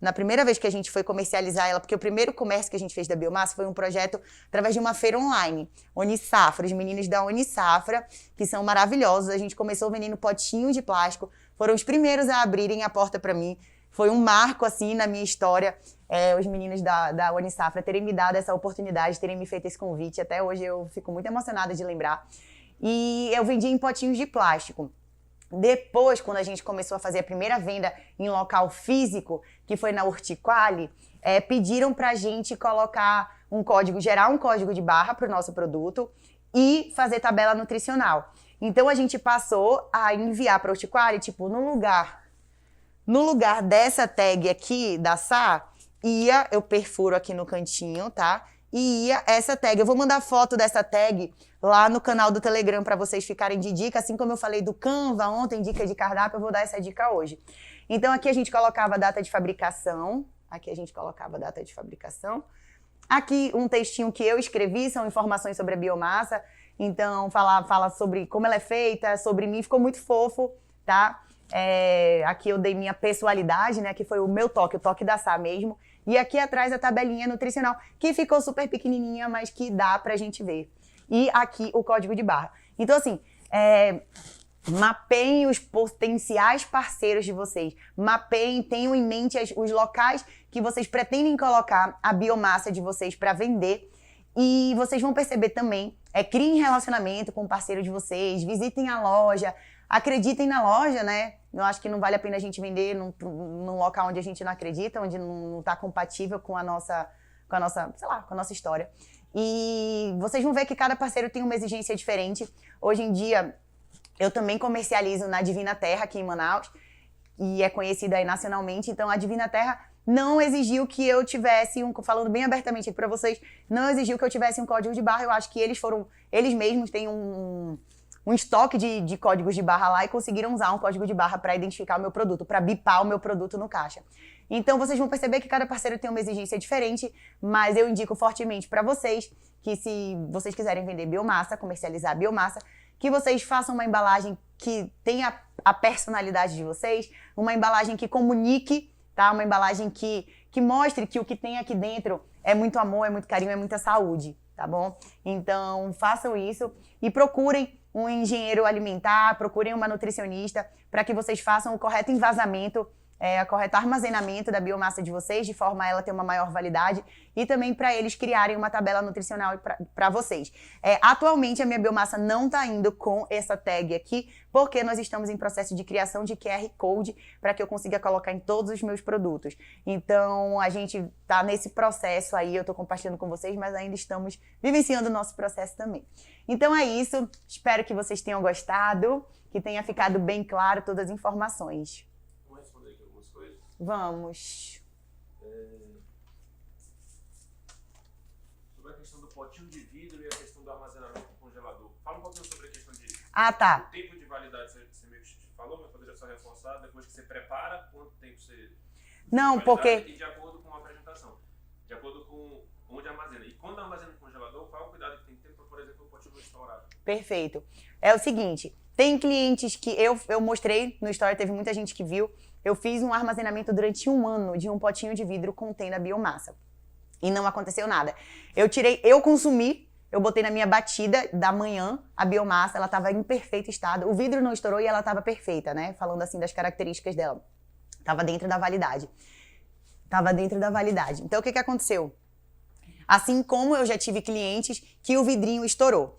na primeira vez que a gente foi comercializar ela, porque o primeiro comércio que a gente fez da biomassa foi um projeto através de uma feira online, Unisafra, os meninos da Unisafra, que são maravilhosos. A gente começou vendendo potinho de plástico, foram os primeiros a abrirem a porta para mim. Foi um marco, assim, na minha história, os meninos da Unisafra terem me dado essa oportunidade, terem me feito esse convite. Até hoje eu fico muito emocionada de lembrar. E eu vendia em potinhos de plástico. Depois, quando a gente começou a fazer a primeira venda em local físico, que foi na Hortiquali, pediram pra gente colocar gerar um código de barra pro nosso produto e fazer tabela nutricional. Então, a gente passou a enviar pra Hortiquali, tipo, no lugar dessa tag aqui, da SA, eu perfuro aqui no cantinho, tá? E ia essa tag. Eu vou mandar foto dessa tag lá no canal do Telegram para vocês ficarem de dica. Assim como eu falei do Canva ontem, dica de cardápio, eu vou dar essa dica hoje. Então, aqui a gente colocava a data de fabricação. Aqui um textinho que eu escrevi, são informações sobre a biomassa. Então, fala sobre como ela é feita, sobre mim. Ficou muito fofo, tá? Aqui eu dei minha pessoalidade, né? Aqui foi o meu toque, o toque da Sá mesmo. E aqui atrás a tabelinha nutricional, que ficou super pequenininha, mas que dá pra gente ver. E aqui o código de barra. Então, assim, mapeiem os potenciais parceiros de vocês. Mapeiem, tenham em mente os locais que vocês pretendem colocar a biomassa de vocês para vender. E vocês vão perceber também, criem relacionamento com o parceiro de vocês, visitem a loja, acreditem na loja, né? Eu acho que não vale a pena a gente vender num local onde a gente não acredita, onde não está compatível com a nossa, sei lá, com a nossa história. E vocês vão ver que cada parceiro tem uma exigência diferente. Hoje em dia, eu também comercializo na Divina Terra, aqui em Manaus, e é conhecida aí nacionalmente. Então, a Divina Terra não exigiu que eu tivesse, falando bem abertamente aqui para vocês, não exigiu que eu tivesse um código de barra. Eu acho que eles mesmos têm um estoque de códigos de barra lá e conseguiram usar um código de barra para identificar o meu produto, para bipar o meu produto no caixa. Então, vocês vão perceber que cada parceiro tem uma exigência diferente, mas eu indico fortemente para vocês que, se vocês quiserem vender biomassa, comercializar biomassa, que vocês façam uma embalagem que tenha a personalidade de vocês, uma embalagem que comunique, tá? Uma embalagem que mostre que o que tem aqui dentro é muito amor, é muito carinho, é muita saúde, tá bom? Então, façam isso e procurem um engenheiro alimentar, procurem uma nutricionista para que vocês façam o correto envasamento, o correto armazenamento da biomassa de vocês, de forma a ela ter uma maior validade e também para eles criarem uma tabela nutricional para vocês. Atualmente a minha biomassa não está indo com essa tag aqui, porque nós estamos em processo de criação de QR Code para que eu consiga colocar em todos os meus produtos. Então a gente está nesse processo aí, eu estou compartilhando com vocês, mas ainda estamos vivenciando o nosso processo também. Então é isso, espero que vocês tenham gostado, que tenha ficado bem claro todas as informações. Vamos. Sobre a questão do potinho de vidro e a questão do armazenamento do congelador. Fala um pouquinho sobre a questão de Tá. o tempo de validade, você meio que falou, mas poderia só reforçar, depois que você prepara, quanto tempo você... Não, porque... E de acordo com a apresentação, de acordo com onde armazena. E quando armazena no congelador, qual é o cuidado que tem que ter para, por exemplo, o potinho não estourar? Perfeito. É o seguinte, tem clientes que eu mostrei no Story, teve muita gente que viu. Eu fiz um armazenamento durante 1 ano de um potinho de vidro contendo a biomassa. E não aconteceu nada. Eu consumi, eu botei na minha batida da manhã a biomassa, ela estava em perfeito estado. O vidro não estourou e ela estava perfeita, né? Falando assim das características dela. Estava dentro da validade. Então, o que aconteceu? Assim como eu já tive clientes que o vidrinho estourou.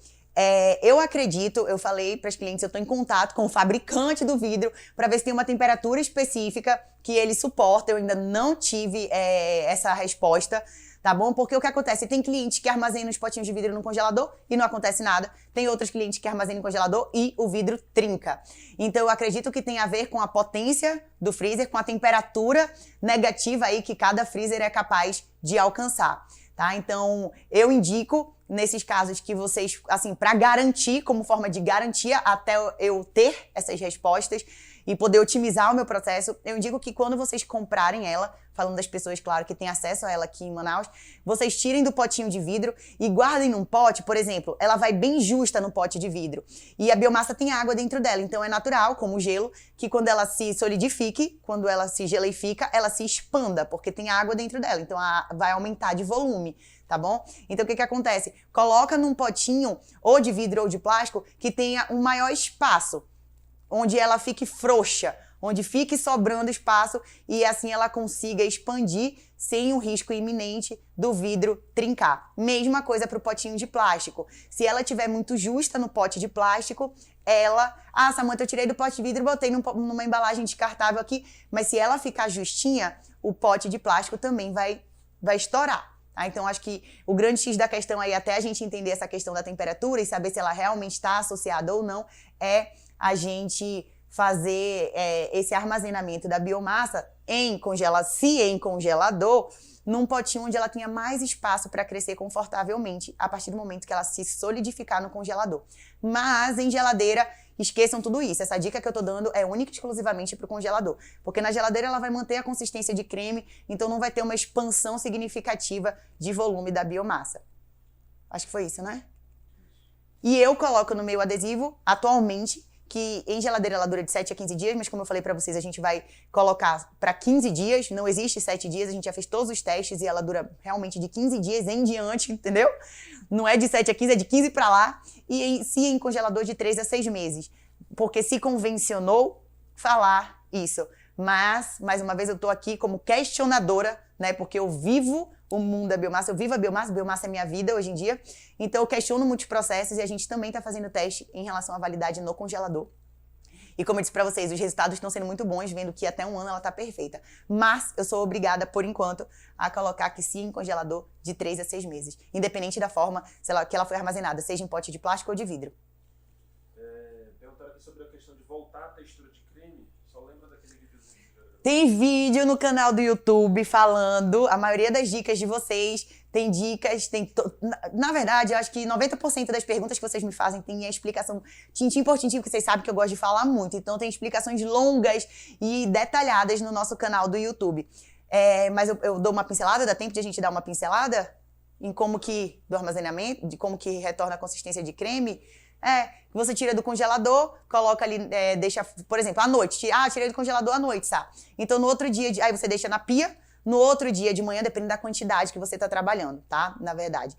Eu acredito, eu falei para os clientes, eu estou em contato com o fabricante do vidro para ver se tem uma temperatura específica que ele suporta. Eu ainda não tive essa resposta, tá bom? Porque o que acontece? Tem clientes que armazenam os potinhos de vidro no congelador e não acontece nada. Tem outros clientes que armazenam no congelador e o vidro trinca. Então, eu acredito que tem a ver com a potência do freezer, com a temperatura negativa aí que cada freezer é capaz de alcançar. Tá? Então, eu indico, nesses casos, que vocês, assim, para garantir, como forma de garantia, até eu ter essas respostas e poder otimizar o meu processo, eu indico que quando vocês comprarem ela, falando das pessoas, claro, que têm acesso a ela aqui em Manaus, vocês tirem do potinho de vidro e guardem num pote, por exemplo, ela vai bem justa no pote de vidro. E a biomassa tem água dentro dela, então é natural, como o gelo, que quando ela se solidifique, quando ela se geleifica, ela se expanda, porque tem água dentro dela, então vai aumentar de volume, tá bom? Então o que acontece? Coloca num potinho, ou de vidro ou de plástico, que tenha um maior espaço, onde ela fique frouxa, onde fique sobrando espaço e assim ela consiga expandir sem o risco iminente do vidro trincar. Mesma coisa para o potinho de plástico. Se ela estiver muito justa no pote de plástico, Samantha, eu tirei do pote de vidro e botei numa embalagem descartável aqui, mas se ela ficar justinha, o pote de plástico também vai estourar. Tá? Então, acho que o grande X da questão aí, até a gente entender essa questão da temperatura e saber se ela realmente está associada ou não, é a gente fazer esse armazenamento da biomassa em congelador, num potinho onde ela tenha mais espaço para crescer confortavelmente a partir do momento que ela se solidificar no congelador. Mas em geladeira, esqueçam tudo isso. Essa dica que eu tô dando é única e exclusivamente para o congelador, porque na geladeira ela vai manter a consistência de creme, então não vai ter uma expansão significativa de volume da biomassa. Acho que foi isso, né? E eu coloco no meu adesivo, atualmente, que em geladeira ela dura de 7 a 15 dias, mas como eu falei pra vocês, a gente vai colocar pra 15 dias, não existe 7 dias, a gente já fez todos os testes e ela dura realmente de 15 dias em diante, entendeu? Não é de 7 a 15, é de 15 pra lá. E se em congelador de 3 a 6 meses, porque se convencionou falar isso. Mas, mais uma vez, eu tô aqui como questionadora, né? Porque eu vivo o mundo da biomassa, eu vivo a biomassa é minha vida hoje em dia. Então eu questiono muitos processos e a gente também tá fazendo teste em relação à validade no congelador. E como eu disse pra vocês, os resultados estão sendo muito bons, vendo que até 1 ano ela tá perfeita. Mas eu sou obrigada, por enquanto, a colocar que sim em congelador de 3 a 6 meses. Independente da forma que ela foi armazenada, seja em pote de plástico ou de vidro. Perguntaram aqui sobre a questão de voltar à textura de creme. Só lembra daquele videozinho. Tem vídeo no canal do YouTube falando, a maioria das dicas de vocês tem dicas, na verdade, eu acho que 90% das perguntas que vocês me fazem tem a explicação tintim por tintim, porque vocês sabem que eu gosto de falar muito, então tem explicações longas e detalhadas no nosso canal do YouTube. Mas eu dou uma pincelada, dá tempo de a gente dar uma pincelada em como que, do armazenamento, de como que retorna a consistência de creme? Você tira do congelador, coloca ali, deixa, por exemplo, à noite. Tirei do congelador à noite, sabe? Então, no outro dia, aí você deixa na pia, no outro dia de manhã, depende da quantidade que você tá trabalhando, tá? Na verdade.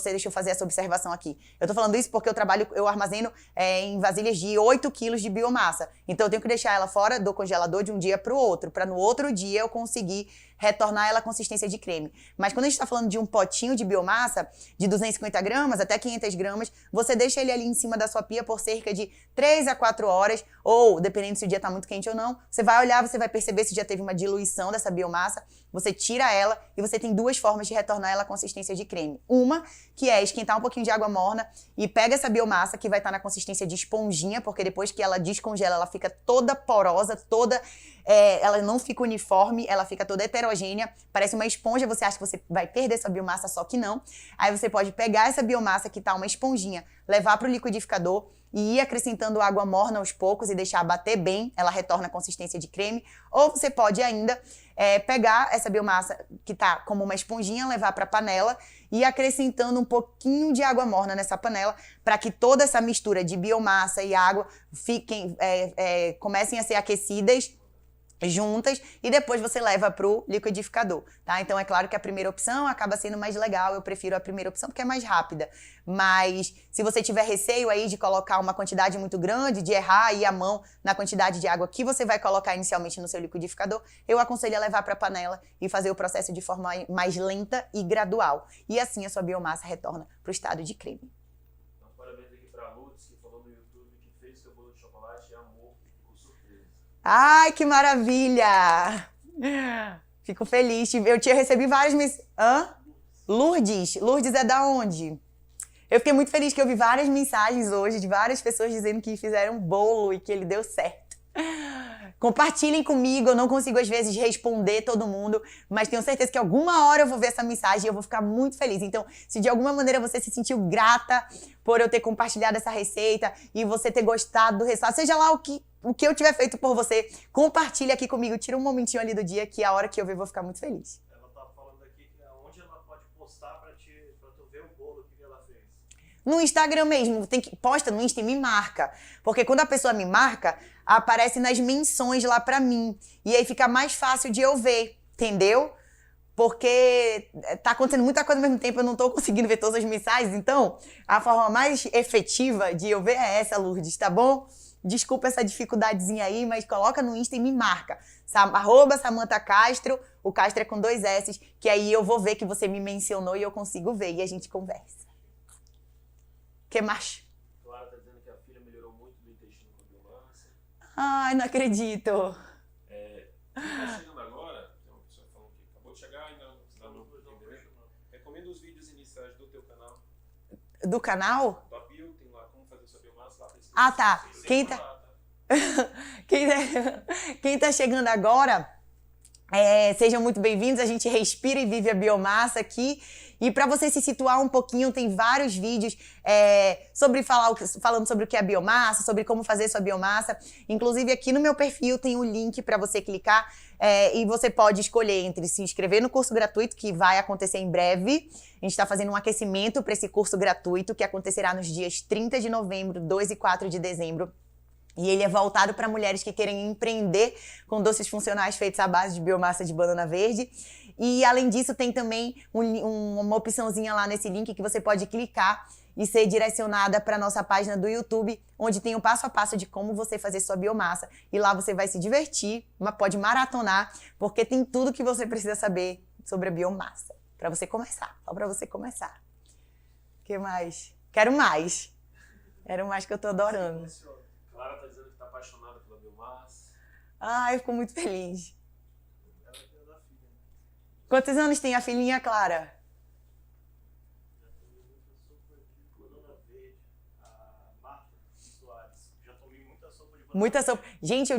Deixa eu fazer essa observação aqui. Eu tô falando isso porque eu armazeno em vasilhas de 8 quilos de biomassa. Então, eu tenho que deixar ela fora do congelador de um dia pro outro, para no outro dia eu conseguir retornar ela à consistência de creme. Mas quando a gente tá falando de um potinho de biomassa, de 250 gramas até 500 gramas, você deixa ele ali em cima da sua pia por cerca de 3 a 4 horas, ou, dependendo se o dia tá muito quente ou não, você vai olhar, você vai perceber se já teve uma diluição dessa biomassa, você tira ela e você tem 2 formas de retornar ela à consistência de creme. Uma, que é esquentar um pouquinho de água morna e pega essa biomassa que vai estar na consistência de esponjinha, porque depois que ela descongela, ela fica toda porosa, ela não fica uniforme, ela fica toda heterogênea, parece uma esponja, você acha que você vai perder sua biomassa, só que não. Aí você pode pegar essa biomassa que tá uma esponjinha, levar pro liquidificador e ir acrescentando água morna aos poucos e deixar bater bem, ela retorna a consistência de creme. Ou você pode ainda pegar essa biomassa que tá como uma esponjinha, levar para a panela e ir acrescentando um pouquinho de água morna nessa panela para que toda essa mistura de biomassa e água comecem a ser aquecidas juntas e depois você leva pro liquidificador, tá? Então é claro que a primeira opção acaba sendo mais legal, eu prefiro a primeira opção porque é mais rápida, mas se você tiver receio aí de colocar uma quantidade muito grande, de errar aí a mão na quantidade de água que você vai colocar inicialmente no seu liquidificador, eu aconselho a levar pra panela e fazer o processo de forma mais lenta e gradual, e assim a sua biomassa retorna pro estado de creme. Então, parabéns aqui pra Lourdes, que falou no YouTube que fez seu bolo de chocolate e amor, ficou surpresa. Ai, que maravilha! Fico feliz. Eu tinha recebido várias mensagens. Lourdes? Lourdes é da onde? Eu fiquei muito feliz que eu vi várias mensagens hoje de várias pessoas dizendo que fizeram bolo e que ele deu certo. Compartilhem comigo, eu não consigo às vezes responder todo mundo, mas tenho certeza que alguma hora eu vou ver essa mensagem e eu vou ficar muito feliz. Então, se de alguma maneira você se sentiu grata por eu ter compartilhado essa receita e você ter gostado do resultado, seja lá o que eu tiver feito por você, compartilhe aqui comigo, tira um momentinho ali do dia que a hora que eu ver eu vou ficar muito feliz. Ela tá falando aqui onde ela pode postar pra tu ver o bolo que ela fez. No Instagram mesmo, posta no Insta e me marca. Porque quando a pessoa me marca, aparece nas menções lá pra mim. E aí fica mais fácil de eu ver, entendeu? Porque tá acontecendo muita coisa ao mesmo tempo, eu não tô conseguindo ver todas as mensagens. Então, a forma mais efetiva de eu ver é essa, Lourdes, tá bom? Desculpa essa dificuldadezinha aí, mas coloca no Insta e me marca. @Samantha Castro, o Castro é com 2 S, que aí eu vou ver que você me mencionou e eu consigo ver e a gente conversa. Que mais? Clara tá dizendo que a filha melhorou muito do intestino com a biomassa. Ai, não acredito. Tá chegando agora, tem uma pessoa falando que acabou de chegar, ainda não está no entendimento. Recomendo os vídeos iniciais do teu canal. Do canal? Tua bio, tem lá como fazer sua biomassa. Lá tá escrito. Ah, tá. Quem tá chegando agora, sejam muito bem-vindos. A gente respira e vive a biomassa aqui. E para você se situar um pouquinho, tem vários vídeos falando sobre o que é biomassa, sobre como fazer sua biomassa. Inclusive, aqui no meu perfil tem um link para você clicar e você pode escolher entre se inscrever no curso gratuito, que vai acontecer em breve. A gente está fazendo um aquecimento para esse curso gratuito, que acontecerá nos dias 30 de novembro, 2 e 4 de dezembro. E ele é voltado para mulheres que querem empreender com doces funcionais feitos à base de biomassa de banana verde. E, além disso, tem também uma opçãozinha lá nesse link que você pode clicar e ser direcionada para a nossa página do YouTube, onde tem o passo a passo de como você fazer sua biomassa. E lá você vai se divertir, mas pode maratonar, porque tem tudo que você precisa saber sobre a biomassa. Para você começar, só para você começar. O que mais? Quero mais. Quero mais, que eu tô adorando. Clara tá dizendo que tá apaixonada pela biomassa. Ai, eu fico muito feliz. Quantos anos tem a filhinha, Clara? Muita sopa. Gente,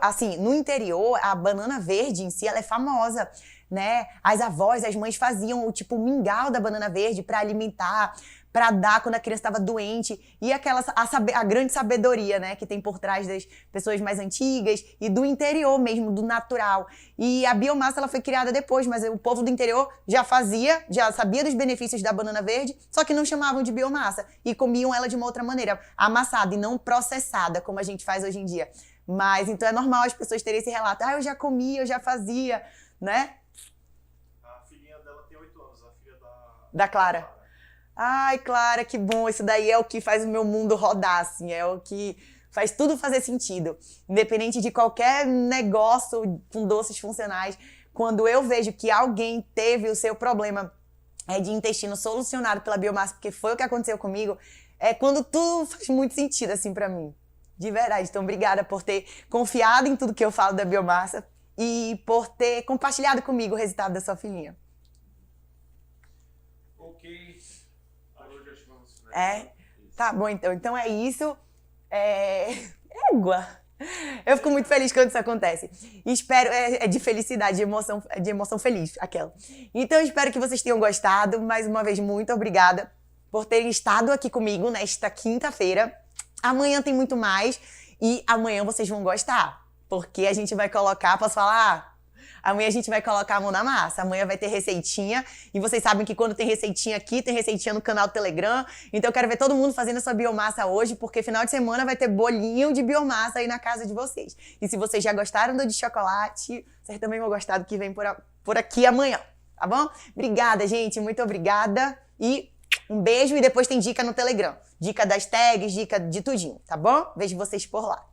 assim, no interior, a banana verde em si, ela é famosa, né? As avós, as mães faziam o tipo mingau da banana verde para alimentar, para dar quando a criança estava doente. E a grande sabedoria, né, que tem por trás das pessoas mais antigas e do interior mesmo, do natural. E a biomassa, ela foi criada depois, mas o povo do interior já sabia dos benefícios da banana verde, só que não chamavam de biomassa e comiam ela de uma outra maneira, amassada e não processada, como a gente faz hoje em dia. Mas então é normal as pessoas terem esse relato. Eu já comia, eu já fazia, né? A filhinha dela tem 8 anos, a filha da Clara. Ai, Clara, que bom. Isso daí é o que faz o meu mundo rodar, assim. É o que faz tudo fazer sentido. Independente de qualquer negócio com doces funcionais, quando eu vejo que alguém teve o seu problema de intestino solucionado pela biomassa, porque foi o que aconteceu comigo, é quando tudo faz muito sentido, assim, pra mim. De verdade. Então, obrigada por ter confiado em tudo que eu falo da biomassa e por ter compartilhado comigo o resultado da sua filhinha. Ok. Tá bom, então. Então é isso. Égua. Eu fico muito feliz quando isso acontece. Espero, de felicidade, de emoção feliz, aquela. Então eu espero que vocês tenham gostado. Mais uma vez, muito obrigada por terem estado aqui comigo nesta quinta-feira. Amanhã tem muito mais e amanhã vocês vão gostar, porque a gente vai colocar, posso falar? Amanhã a gente vai colocar a mão na massa. Amanhã vai ter receitinha. E vocês sabem que quando tem receitinha aqui, tem receitinha no canal do Telegram. Então eu quero ver todo mundo fazendo a sua biomassa hoje, porque final de semana vai ter bolinho de biomassa aí na casa de vocês. E se vocês já gostaram do de chocolate, vocês também vão gostar do que vem por aqui amanhã. Tá bom? Obrigada, gente. Muito obrigada. E um beijo. E depois tem dica no Telegram. Dica das tags, dica de tudinho. Tá bom? Vejo vocês por lá.